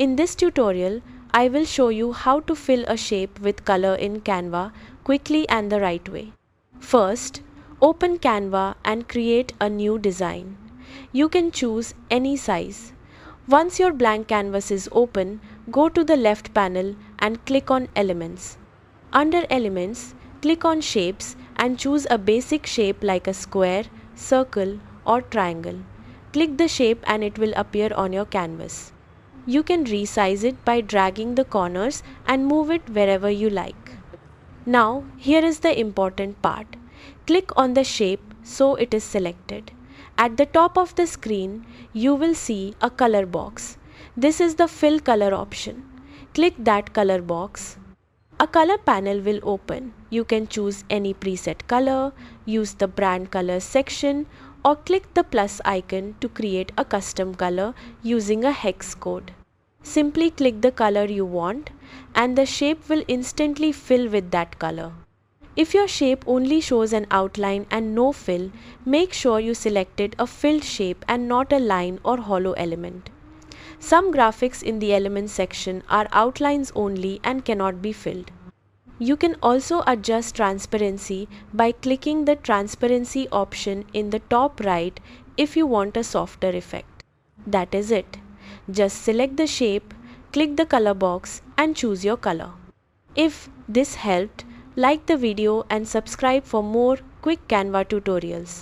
In this tutorial, I will show you how to fill a shape with color in Canva quickly and the right way. First, open Canva and create a new design. You can choose any size. Once your blank canvas is open, go to the left panel and click on Elements. Under Elements, click on Shapes and choose a basic shape like a square, circle, or triangle. Click the shape and it will appear on your canvas. You can resize it by dragging the corners and move it wherever you like. Now, here is the important part. Click on the shape so it is selected. At the top of the screen, you will see a color box. This is the fill color option. Click that color box. A color panel will open. You can choose any preset color, use the brand colors section, or click the plus icon to create a custom color using a hex code. Simply click the color you want and the shape will instantly fill with that color. If your shape only shows an outline and no fill, make sure you selected a filled shape and not a line or hollow element. Some graphics in the Elements section are outlines only and cannot be filled. You can also adjust transparency by clicking the transparency option in the top right if you want a softer effect. That is it. Just select the shape, click the color box and choose your color. If this helped, like the video and subscribe for more quick Canva tutorials.